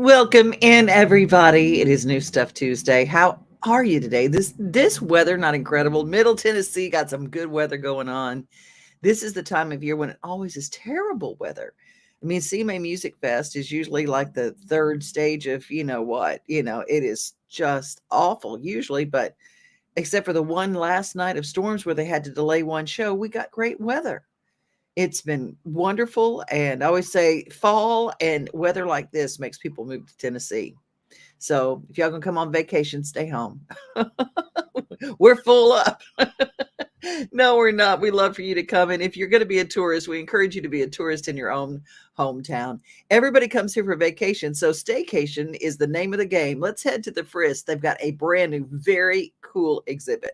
Welcome in, everybody. It is New Stuff Tuesday. How are you today? This weather, not incredible. Middle Tennessee got some good weather going on. This is the time of year when it always is terrible weather. I mean, CMA Music Fest is usually like the third stage of it is just awful usually, but except for the one last night of storms where they had to delay one show, we got great weather. It's been wonderful, and I always say fall and weather like this makes people move to Tennessee. So if y'all gonna come on vacation, stay home. We're full up. No, we're not. We love for you to come. And if you're going to be a tourist, we encourage you to be a tourist in your own hometown. Everybody comes here for vacation. So staycation is the name of the game. Let's head to the Frisk. They've got a brand new, very cool exhibit.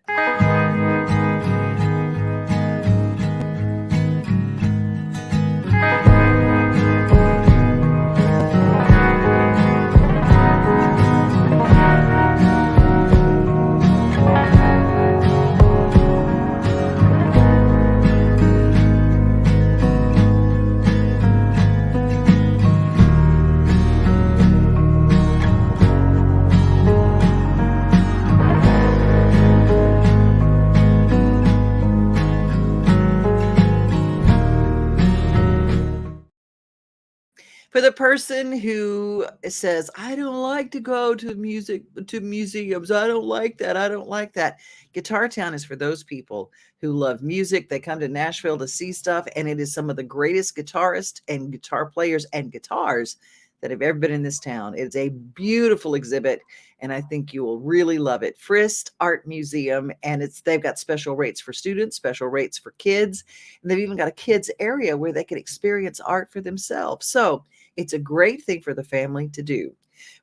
For the person who says, I don't like to go to museums. I don't like that. I don't like that. Guitar Town is for those people who love music. They come to Nashville to see stuff, and it is some of the greatest guitarists and guitar players and guitars that have ever been in this town. It's a beautiful exhibit, and I think you will really love it. Frisk Art Museum, and they've got special rates for students, special rates for kids, and they've even got a kids area where they can experience art for themselves. So it's a great thing for the family to do.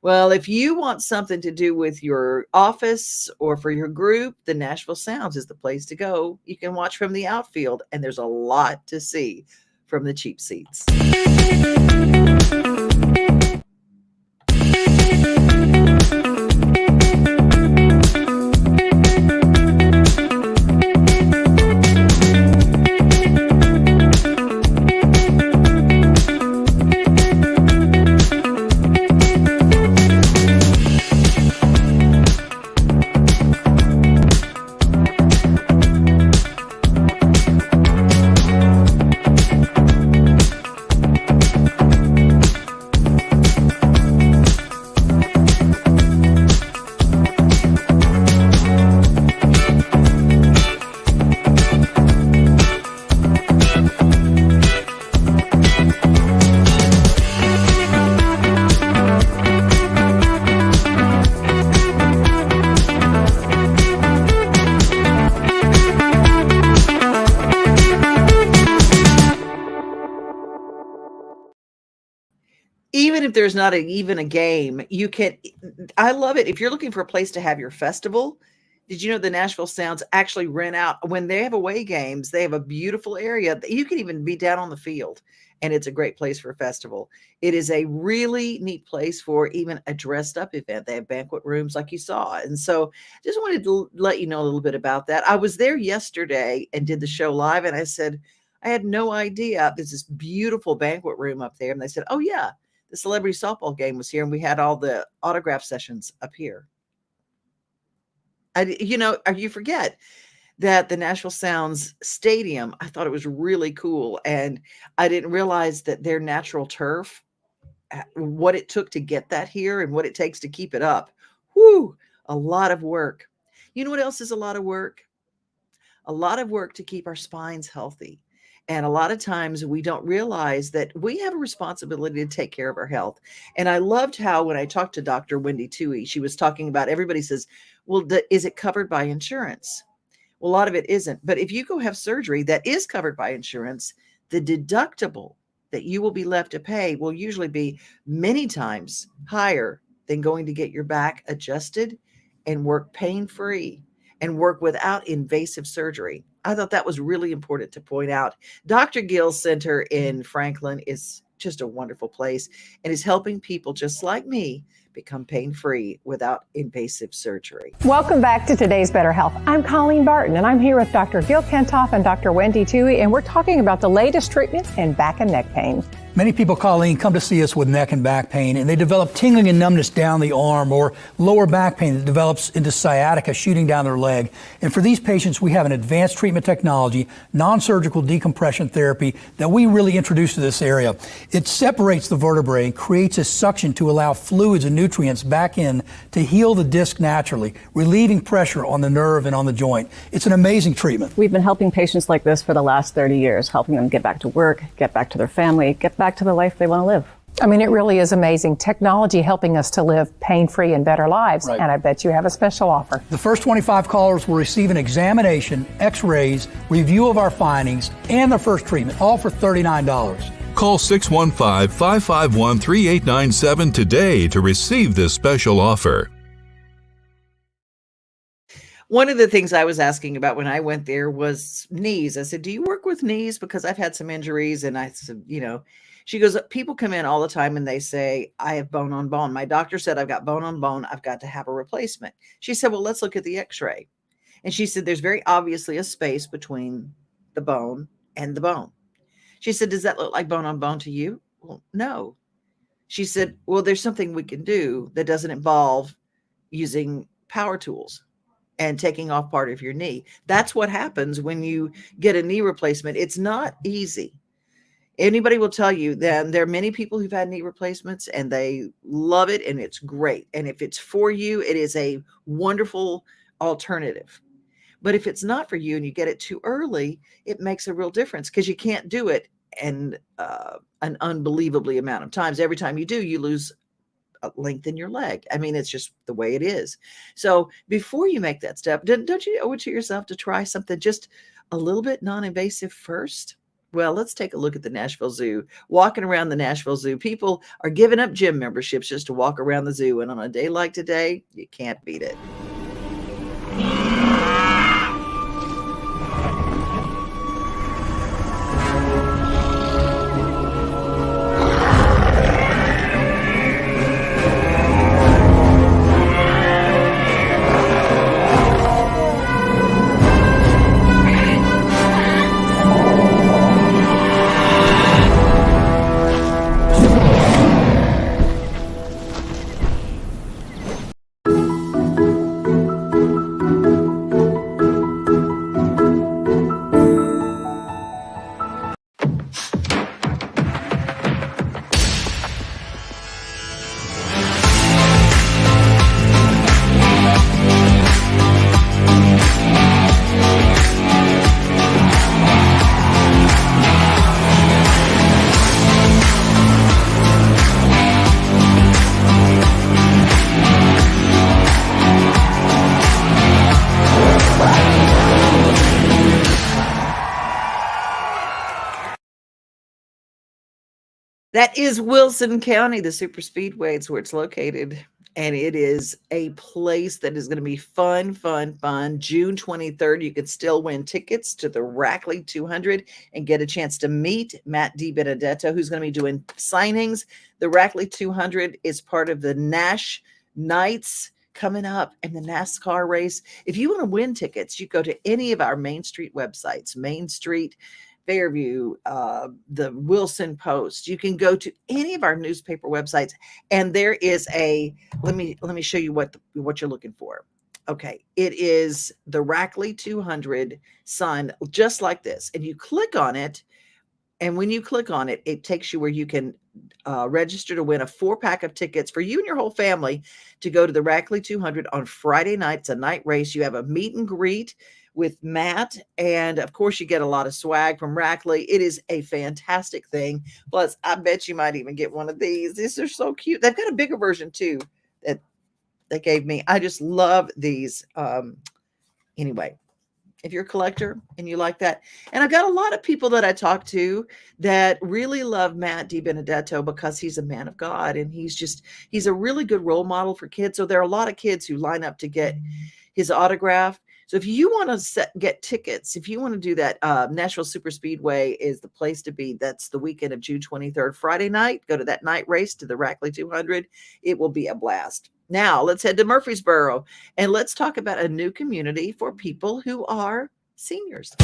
Well, if you want something to do with your office or for your group, the Nashville Sounds is the place to go. You can watch from the outfield, and there's a lot to see from the cheap seats. Even if there's not even a game, I love it. If you're looking for a place to have your festival, did you know the Nashville Sounds actually rent out when they have away games? They have a beautiful area. You can even be down on the field, and it's a great place for a festival. It is a really neat place for even a dressed up event. They have banquet rooms like you saw. And so just wanted to let you know a little bit about that. I was there yesterday and did the show live, and I said, I had no idea there's this beautiful banquet room up there. And they said, oh yeah, the celebrity softball game was here, and we had all the autograph sessions up here. You forget that the Nashville Sounds Stadium, I thought it was really cool. And I didn't realize that their natural turf, what it took to get that here and what it takes to keep it up. Whoo, a lot of work. You know what else is a lot of work? A lot of work to keep our spines healthy. And a lot of times we don't realize that we have a responsibility to take care of our health. And I loved how when I talked to Dr. Wendy Toohey, she was talking about, everybody says, well, is it covered by insurance? Well, a lot of it isn't. But if you go have surgery that is covered by insurance, the deductible that you will be left to pay will usually be many times higher than going to get your back adjusted and work pain-free and work without invasive surgery. I thought that was really important to point out. Dr. Gill's Center in Franklin is just a wonderful place and is helping people just like me become pain-free without invasive surgery. Welcome back to Today's Better Health. I'm Colleen Barton, and I'm here with Dr. Gil Kentoff and Dr. Wendy Toohey, and we're talking about the latest treatments in back and neck pain. Many people, Colleen, come to see us with neck and back pain, and they develop tingling and numbness down the arm or lower back pain that develops into sciatica shooting down their leg. And for these patients, we have an advanced treatment technology, non-surgical decompression therapy that we really introduce to this area. It separates the vertebrae and creates a suction to allow fluids and nutrients back in to heal the disc naturally, relieving pressure on the nerve and on the joint. It's an amazing treatment. We've been helping patients like this for the last 30 years, helping them get back to work, get back to their family, get back to the life they want to live. I mean, it really is amazing. Technology helping us to live pain-free and better lives. Right. And I bet you have a special offer. The first 25 callers will receive an examination, x-rays, review of our findings, and their first treatment, all for $39. Call 615-551-3897 today to receive this special offer. One of the things I was asking about when I went there was knees. I said, do you work with knees? Because I've had some injuries. And I said, she goes, people come in all the time and they say, I have bone on bone. My doctor said, I've got bone on bone. I've got to have a replacement. She said, well, let's look at the x-ray. And she said, there's very obviously a space between the bone and the bone. She said, does that look like bone on bone to you? Well, no. She said, well, there's something we can do that doesn't involve using power tools and taking off part of your knee. That's what happens when you get a knee replacement. It's not easy. Anybody will tell you that there are many people who've had knee replacements and they love it and it's great. And if it's for you, it is a wonderful alternative. But if it's not for you and you get it too early, it makes a real difference because you can't do it and an unbelievably amount of times. Every time you do, you lose length in your leg. I mean, it's just the way it is. So before you make that step, don't you owe it to yourself to try something just a little bit non-invasive first? Well, let's take a look at the Nashville Zoo. Walking around the Nashville Zoo, people are giving up gym memberships just to walk around the zoo. And on a day like today, you can't beat it. That is Wilson County, the super speedway. It's where it's located. And it is a place that is going to be fun, fun, fun. June 23rd, you can still win tickets to the Rackley 200 and get a chance to meet Matt DiBenedetto, who's going to be doing signings. The Rackley 200 is part of the Nash Nights coming up and the NASCAR race. If you want to win tickets, you go to any of our Main Street websites, Main Street, Fairview, the Wilson Post. You can go to any of our newspaper websites, and there is a. Let me show you what you're looking for. Okay, it is the Rackley 200 sign, just like this, and you click on it. And when you click on it, it takes you where you can register to win a 4-pack of tickets for you and your whole family to go to the Rackley 200 on Friday night. It's a night race. You have a meet and greet with Matt. And of course, you get a lot of swag from Rackley. It is a fantastic thing. Plus, I bet you might even get one of these. These are so cute. They've got a bigger version too that they gave me. I just love these. Anyway, if you're a collector and you like that. And I've got a lot of people that I talk to that really love Matt DiBenedetto because he's a man of God and he's a really good role model for kids. So there are a lot of kids who line up to get his autograph. So if you want to get tickets, if you want to do that, Nashville Super Speedway is the place to be. That's the weekend of June 23rd, Friday night. Go to that night race to the Rackley 200. It will be a blast. Now let's head to Murfreesboro and let's talk about a new community for people who are seniors.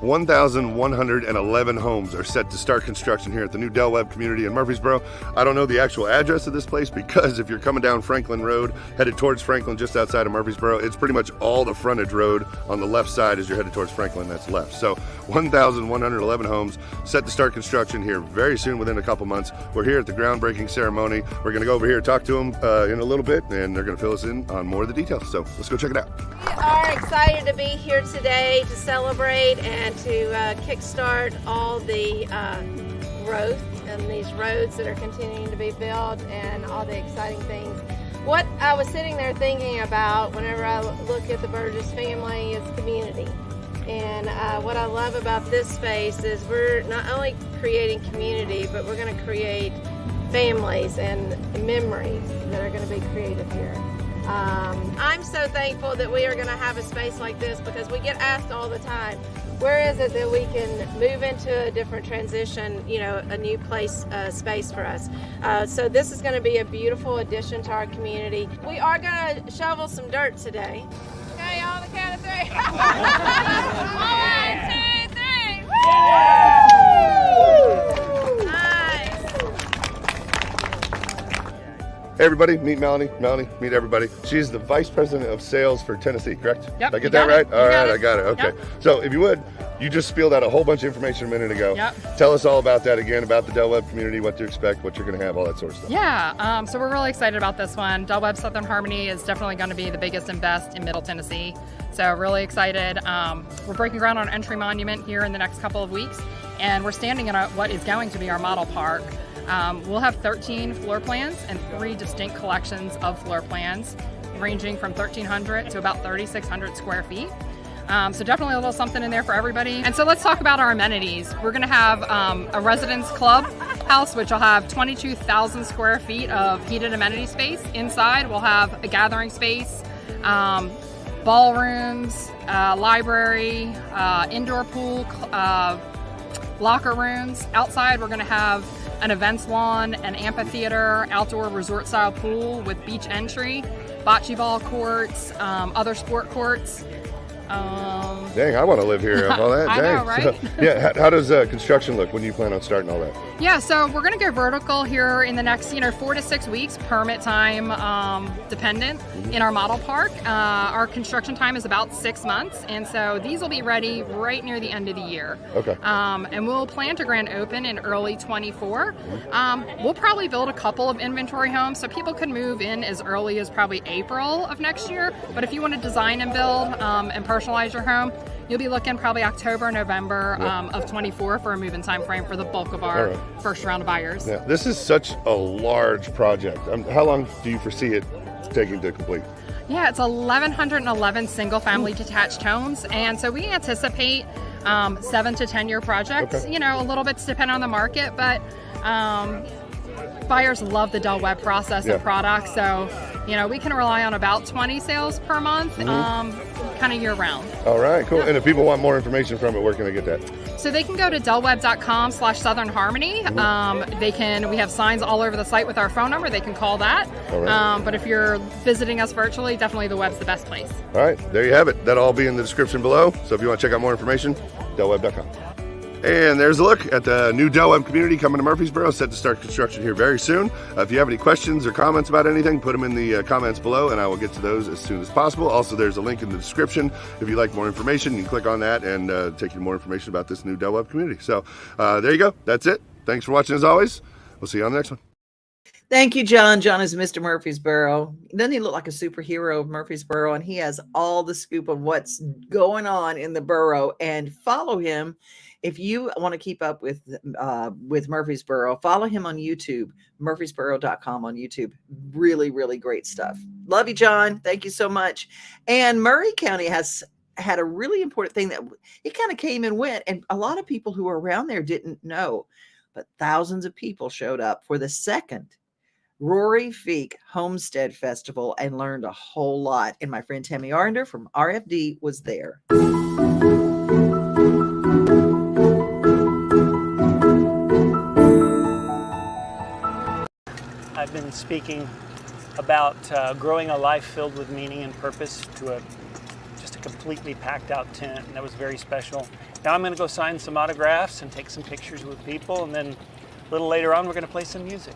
1,111 homes are set to start construction here at the new Del Webb community in Murfreesboro. I don't know the actual address of this place because if you're coming down Franklin Road, headed towards Franklin just outside of Murfreesboro, it's pretty much all the frontage road on the left side as you're headed towards Franklin, that's left. So 1,111 homes set to start construction here very soon, within a couple months. We're here at the groundbreaking ceremony. We're gonna go over here and talk to them in a little bit, and they're gonna fill us in on more of the details. So let's go check it out. We are excited to be here today to celebrate and to kickstart all the growth and these roads that are continuing to be built and all the exciting things. What I was sitting there thinking about whenever I look at the Burgess family is community. And what I love about this space is we're not only creating community, but we're going to create families and memories that are going to be created here. I'm so thankful that we are going to have a space like this because we get asked all the time, where is it that we can move into a different transition, you know, a new place, space for us. So this is going to be a beautiful addition to our community. We are going to shovel some dirt today. Okay, on the count of 3. 1, 2, 3. Woo! Nice. Hey everybody, meet Melanie. Melanie, meet everybody. She's the Vice President of Sales for Tennessee, correct? Yep. Did I get that right? All right, I got it. Okay. Yep. So if you would, you just spilled out a whole bunch of information a minute ago. Yep. Tell us all about that again, about the Del Webb community, what to expect, what you're going to have, all that sort of stuff. Yeah, so we're really excited about this one. Del Webb Southern Harmony is definitely going to be the biggest and best in Middle Tennessee. So really excited. We're breaking ground on Entry Monument here in the next couple of weeks, and we're standing in what is going to be our model park. We'll have 13 floor plans and 3 distinct collections of floor plans, ranging from 1,300 to about 3,600 square feet. So definitely a little something in there for everybody. And so let's talk about our amenities. We're going to have a residence club house, which will have 22,000 square feet of heated amenity space. Inside, we'll have a gathering space, ballrooms, library, indoor pool, locker rooms. Outside, we're going to have an events lawn, an amphitheater, outdoor resort-style pool with beach entry, bocce ball courts, other sport courts. Dang, I want to live here. All that. I Dang. know, right? So, yeah, how does construction look? When do you plan on starting all that? Yeah, so we're going to go vertical here in the next, 4 to 6 weeks, permit time dependent in our model park. Our construction time is about 6 months, and so these will be ready right near the end of the year. Okay. And we'll plan to grand open in early 24. We'll probably build a couple of inventory homes, so people could move in as early as probably April of next year. But if you want to design and build and personalize your home, you'll be looking probably October, November of 24 for a move-in time frame for the bulk of our first round of buyers. Yeah, this is such a large project. How long do you foresee it taking to complete? Yeah, it's 1,111 single-family detached homes, and so we anticipate 7 to 10-year projects. Okay. A little bit depending on the market, but buyers love the Del Webb process and products, so we can rely on about 20 sales per month, kind of year-round. All right, cool. And if people want more information from it, where can they get that? So they can go to delwebb.com/Southern Harmony. We have signs all over the site with our phone number. They can call that. All right. But if you're visiting us virtually, definitely the web's the best place. All right, there you have it. That'll all be in the description below. So if you want to check out more information, delwebb.com. And there's a look at the new Del Webb community coming to Murfreesboro, set to start construction here very soon. If you have any questions or comments about anything, put them in the comments below, and I will get to those as soon as possible. Also, there's a link in the description. If you'd like more information, you can click on that and take you to more information about this new Del Webb community. So there you go. That's it. Thanks for watching as always. We'll see you on the next one. Thank you, John. John is Mr. Murfreesboro. Doesn't he look like a superhero of Murfreesboro? And he has all the scoop of what's going on in the borough. And follow him if you want to keep up with Murfreesboro. Follow him on YouTube, murfreesboro.com on YouTube. Really, really great stuff. Love you, John. Thank you so much. And Murray County has had a really important thing that it kind of came and went, and a lot of people who were around there didn't know, but thousands of people showed up for the second Rory Feek Homestead Festival and learned a whole lot. And my friend Tammy Arnder from RFD was there. I've been speaking about growing a life filled with meaning and purpose to just a completely packed out tent, and that was very special. Now I'm going to go sign some autographs and take some pictures with people, and then a little later on we're going to play some music.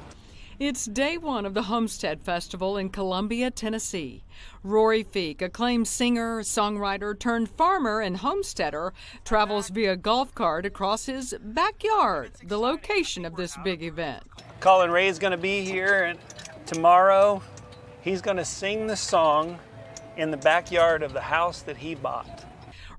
It's day one of the Homestead Festival in Columbia, Tennessee. Rory Feek, acclaimed singer, songwriter turned farmer and homesteader, travels via golf cart across his backyard, the location of this big event. Colin Ray is going to be here, and tomorrow he's going to sing the song in the backyard of the house that he bought.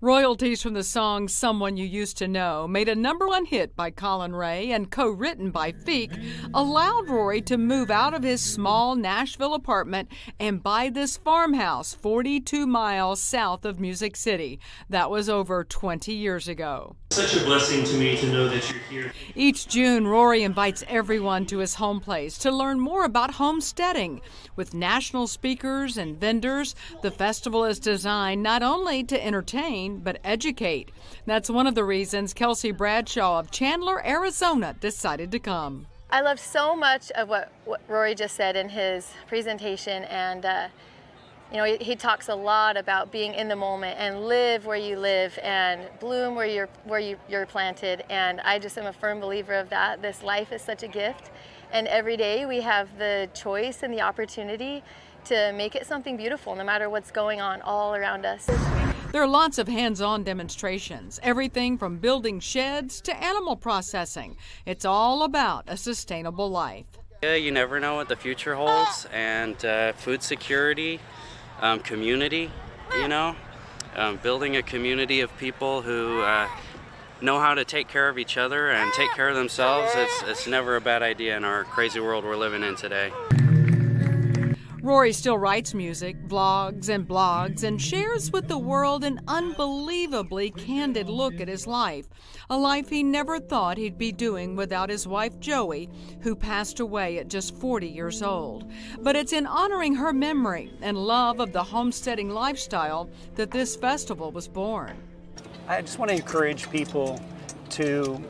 Royalties from the song Someone You Used to Know, made a #1 hit by Colin Ray and co-written by Feek, allowed Rory to move out of his small Nashville apartment and buy this farmhouse 42 miles south of Music City. That was over 20 years ago. Such a blessing to me to know that you're here. Each June, Rory invites everyone to his home place to learn more about homesteading. With national speakers and vendors, the festival is designed not only to entertain, but educate. That's one of the reasons Kelsey Bradshaw of Chandler, Arizona, decided to come. I love so much of what Rory just said in his presentation, and you know, he talks a lot about being in the moment and live where you live and bloom where you're planted, and I just am a firm believer of that. This life is such a gift, and every day we have the choice and the opportunity to make it something beautiful no matter what's going on all around us. There are lots of hands-on demonstrations, everything from building sheds to animal processing. It's all about a sustainable life. Yeah, you never know what the future holds, and food security, community, you know, building a community of people who know how to take care of each other and take care of themselves. It's never a bad idea in our crazy world we're living in today. Rory still writes music, vlogs, and shares with the world an unbelievably candid look at his life, a life he never thought he'd be doing without his wife Joey, who passed away at just 40 years old. But it's in honoring her memory and love of the homesteading lifestyle that this festival was born. I just want to encourage people to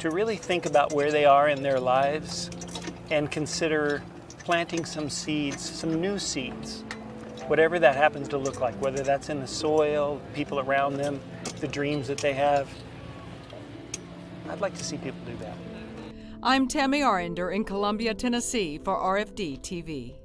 really think about where they are in their lives and consider planting some seeds, some new seeds, whatever that happens to look like, whether that's in the soil, people around them, the dreams that they have. I'd like to see people do that. I'm Tammy Arender in Columbia, Tennessee for RFD TV.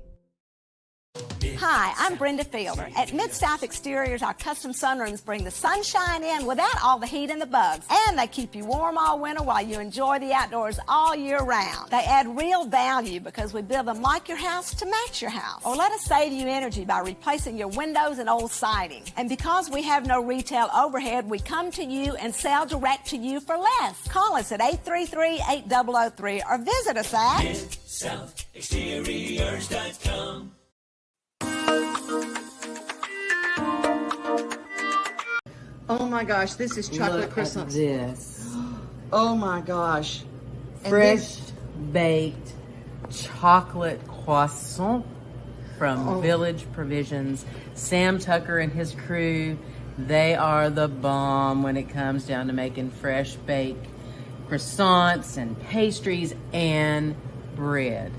Hi, I'm Brenda Fielder. At Mid-South Exteriors, our custom sunrooms bring the sunshine in without all the heat and the bugs. And they keep you warm all winter while you enjoy the outdoors all year round. They add real value because we build them like your house to match your house. Or let us save you energy by replacing your windows and old siding. And because we have no retail overhead, we come to you and sell direct to you for less. Call us at 833-8003 or visit us at MidSouthExteriors.com. Oh my gosh, this is chocolate croissant. This. Oh my gosh. Fresh baked chocolate croissant from Village Provisions. Sam Tucker and his crew, they are the bomb when it comes down to making fresh baked croissants and pastries and bread.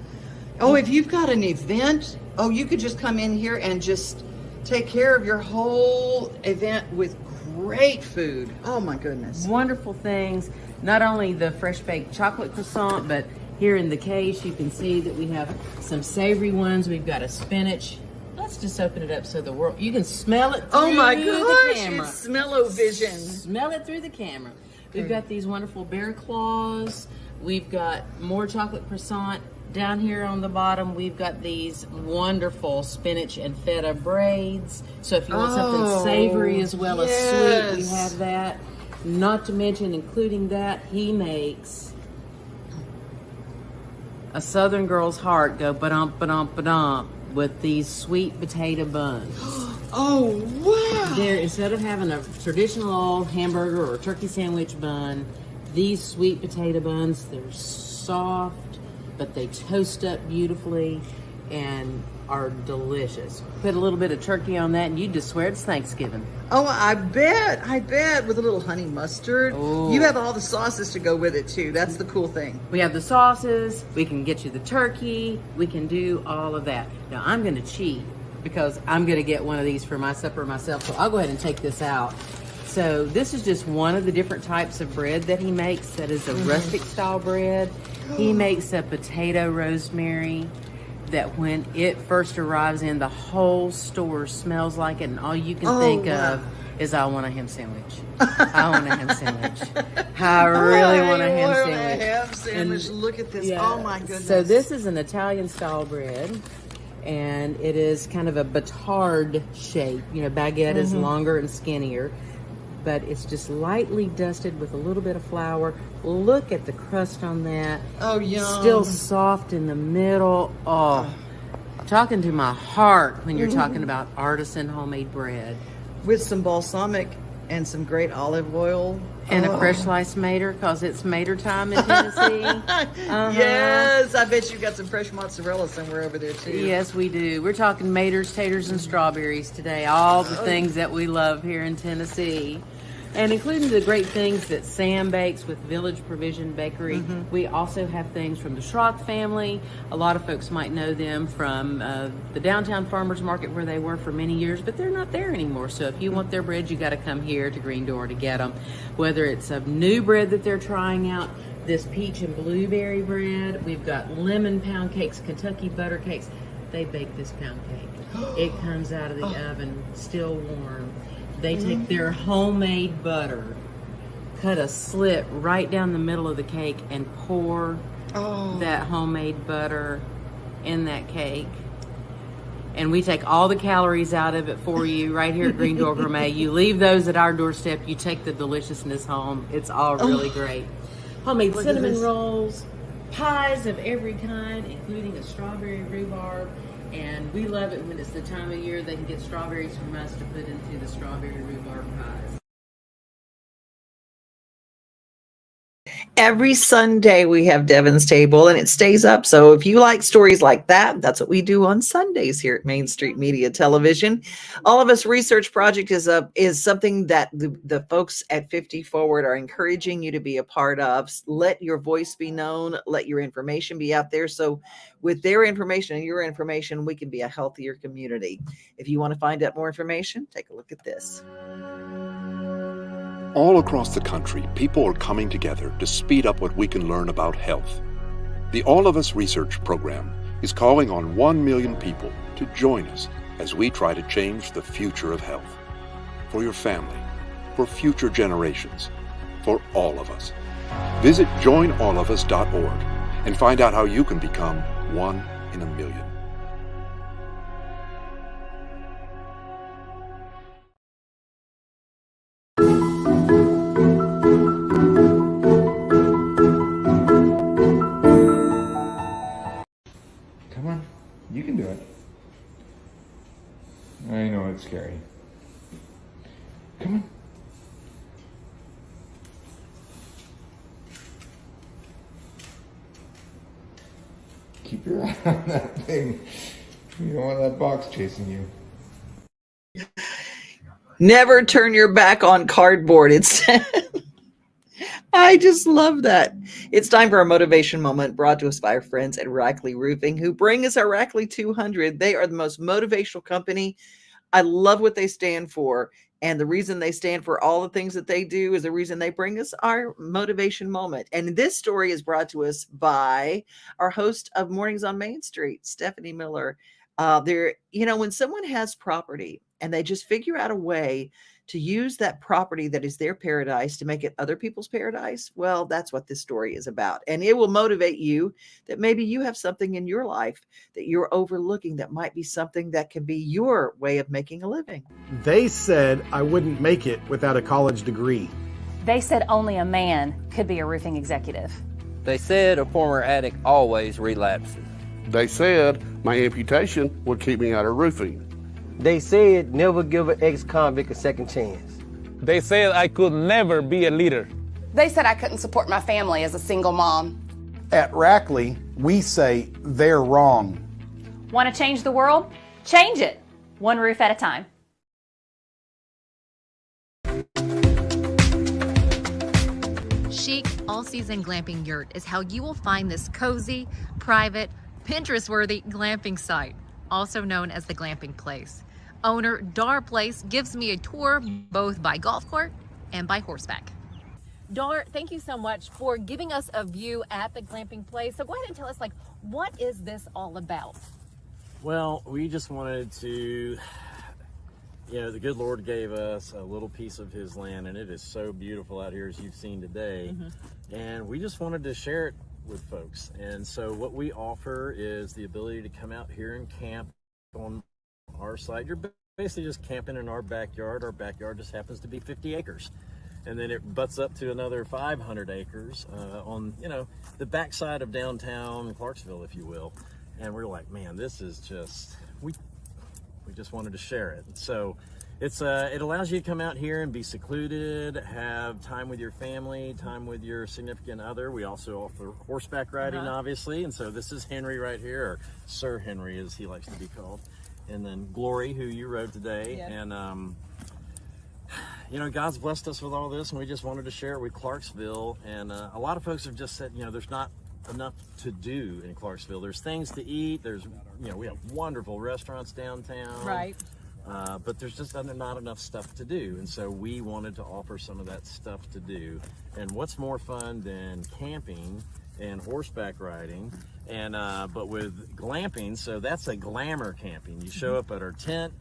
Oh, if you've got an event, you could just come in here and just take care of your whole event with great food. Oh my goodness. Wonderful things. Not only the fresh baked chocolate croissant, but here in the case you can see that we have some savory ones. We've got a spinach. Let's just open it up so the world, you can smell it through the camera. It's smell-o-vision. Smell it through the camera. We've got these wonderful bear claws. We've got more chocolate croissant. Down here on the bottom, we've got these wonderful spinach and feta braids. So if you want something savory as well as sweet, we have that. Not to mention, including that, he makes a Southern girl's heart go ba-dump, ba-dump, ba-dump with these sweet potato buns. Oh, wow. Instead of having a traditional hamburger or turkey sandwich bun, these sweet potato buns, they're soft, but they toast up beautifully and are delicious. Put a little bit of turkey on that and you just swear it's Thanksgiving. Oh, I bet, with a little honey mustard. Ooh. You have all the sauces to go with it too. That's the cool thing. We have the sauces, we can get you the turkey, we can do all of that. Now I'm gonna cheat because I'm gonna get one of these for my supper myself, so I'll go ahead and take this out So this is just one of the different types of bread that he makes that is a rustic style bread. He makes a potato rosemary that when it first arrives in, the whole store smells like it, and all you can think of is, I want a ham sandwich. I want a ham sandwich. I really want a ham sandwich. Ham sandwich. Look at this. Yeah. Oh my goodness. So this is an Italian style bread, and it is kind of a batard shape. You know, baguette is longer and skinnier, but it's just lightly dusted with a little bit of flour. Look at the crust on that. Oh, yum. Still soft in the middle. Oh, talking to my heart when you're talking about artisan homemade bread. With some balsamic and some great olive oil. And a fresh sliced mater, because it's mater time in Tennessee. Yes, I bet you've got some fresh mozzarella somewhere over there too. Yes, we do. We're talking maters, taters, and strawberries today. All the things that we love here in Tennessee. And including the great things that Sam bakes with Village Provision Bakery. We also have things from the Schrock family. A lot of folks might know them from the downtown farmers market where they were for many years, but they're not there anymore. So if you want their bread, you got to come here to Green Door to get them. Whether it's a new bread that they're trying out, this peach and blueberry bread. We've got lemon pound cakes, Kentucky butter cakes. They bake this pound cake. It comes out of the oven, still warm. They take their homemade butter, cut a slit right down the middle of the cake, and pour that homemade butter in that cake. And we take all the calories out of it for you right here at Green Door Gourmet. You leave those at our doorstep. You take the deliciousness home. It's all really great. Homemade cinnamon rolls, pies of every kind, including a strawberry rhubarb. And we love it when it's the time of year they can get strawberries from us to put into the strawberry rhubarb pies. Every Sunday we have Devin's Table, and it stays up. So if you like stories like that, that's what we do on Sundays here at Main Street Media Television. All of Us Research Project is something that the folks at 50 Forward are encouraging you to be a part of. Let your voice be known. Let your information be out there. So with their information and your information, we can be a healthier community. If you want to find out more information, take a look at this. All across the country, people are coming together to speed up what we can learn about health. The All of Us Research Program is calling on 1 million people to join us as we try to change the future of health. For your family, for future generations, for all of us. Visit joinallofus.org and find out how you can become 1 in a million. Come on, you can do it. I know it's scary. Come on. Keep your eye on that thing. You don't want that box chasing you. Never turn your back on cardboard. I just love that. It's time for our motivation moment brought to us by our friends at Rackley Roofing, who bring us our Rackley 200. They are the most motivational company. I love what they stand for. And the reason they stand for all the things that they do is the reason they bring us our motivation moment. And this story is brought to us by our host of Mornings on Main Street, Stephanie Miller. When someone has property and they just figure out a way to use that property that is their paradise to make it other people's paradise, well, that's what this story is about. And it will motivate you that maybe you have something in your life that you're overlooking that might be something that can be your way of making a living. They said I wouldn't make it without a college degree. They said only a man could be a roofing executive. They said a former addict always relapses. They said my amputation would keep me out of roofing. They said never give an ex-convict a second chance. They said I could never be a leader. They said I couldn't support my family as a single mom. At Rackley, we say they're wrong. Want to change the world? Change it, one roof at a time. Chic, all-season glamping yurt is how you will find this cozy, private, Pinterest-worthy glamping site, also known as the Glamping Place. Owner Dar Place gives me a tour both by golf court and by horseback. Dar, thank you so much for giving us a view at the glamping place. So go ahead and tell us, what is this all about? Well, we just wanted to, the good Lord gave us a little piece of his land, and it is so beautiful out here, as you've seen today. And we just wanted to share it with folks. And so what we offer is the ability to come out here and camp on our site. You're basically just camping in our backyard. Our backyard just happens to be 50 acres. And then it butts up to another 500 acres on, the backside of downtown Clarksville, if you will. And we're like, man, this is just, we just wanted to share it. So it's it allows you to come out here and be secluded, have time with your family, time with your significant other. We also offer horseback riding, obviously. And so this is Henry right here, or Sir Henry as he likes to be called. And then Glory, who you rode today. Yeah. And, God's blessed us with all this, and we just wanted to share it with Clarksville. And a lot of folks have just said, there's not enough to do in Clarksville. There's things to eat. There's, we have wonderful restaurants downtown. Right. But there's just not enough stuff to do. And so we wanted to offer some of that stuff to do. And what's more fun than camping and horseback riding? And but with glamping, so that's a glamour camping. You show up at our tent.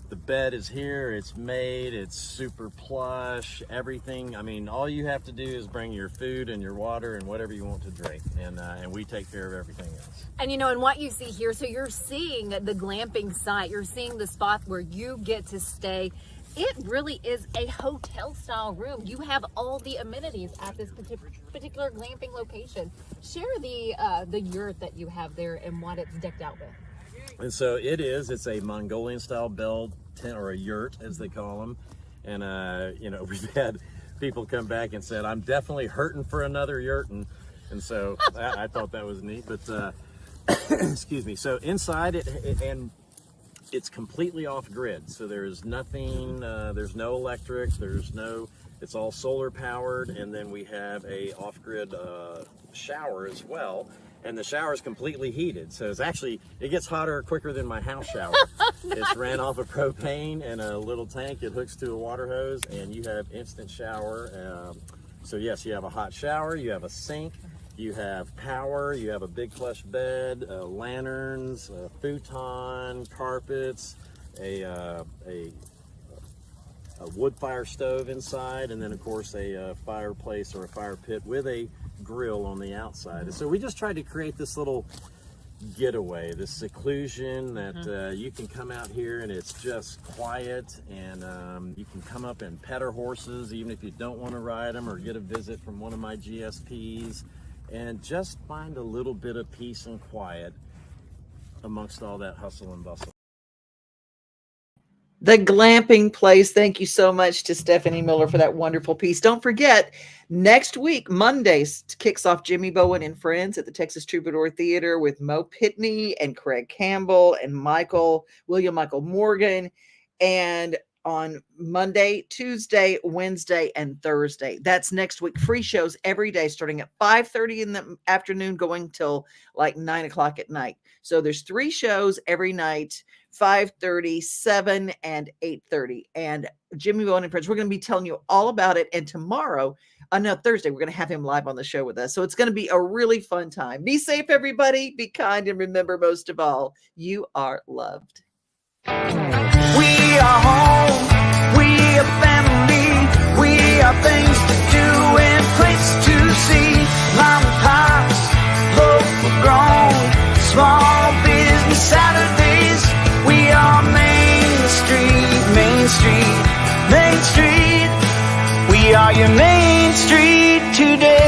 The bed is here, it's made, it's super plush, everything. I mean, all you have to do is bring your food and your water and whatever you want to drink, and we take care of everything else. And and what you see here, so you're seeing the glamping site, you're seeing the spot where you get to stay. It really is a hotel style room. You have all the amenities at this particular glamping location. Share the yurt that you have there and what it's decked out with. And so it's a Mongolian style bell tent, or a yurt as they call them. And we've had people come back and said, I'm definitely hurting for another yurt. And so I thought that was neat, but excuse me. So inside and it's completely off grid. So there's nothing, there's no electric, it's all solar powered. And then we have a off grid shower as well. And the shower is completely heated. So it gets hotter quicker than my house shower. Nice. It's ran off of propane and a little tank. It hooks to a water hose and you have instant shower. So yes, you have a hot shower, you have a sink, you have power, you have a big plush bed, lanterns, a futon, carpets, a wood fire stove inside, and then of course a fireplace or a fire pit with a grill on the outside. And so we just tried to create this little getaway, this seclusion that you can come out here and it's just quiet, and you can come up and pet our horses even if you don't want to ride them, or get a visit from one of my GSPs, and just find a little bit of peace and quiet amongst all that hustle and bustle. The glamping place. Thank you so much to Stephanie Miller for that wonderful piece. Don't forget, next week, Monday, kicks off Jimmy Bowen and Friends at the Texas Troubadour Theater with Mo Pitney and Craig Campbell and William Michael Morgan. And on Monday, Tuesday, Wednesday, and Thursday. That's next week. Free shows every day, starting at 5:30 in the afternoon, going till like 9 o'clock at night. So there's 3 shows every night, 5:30, 7, and 8:30. And Jimmy Bowen and Friends, we're going to be telling you all about it. And tomorrow, Thursday, we're going to have him live on the show with us. So it's going to be a really fun time. Be safe, everybody. Be kind. And remember, most of all, you are loved. We are home, we are family, we are things to do and places to see. Mom and pops, local grown, small business Saturdays. We are Main Street, Main Street, Main Street. We are your Main Street today.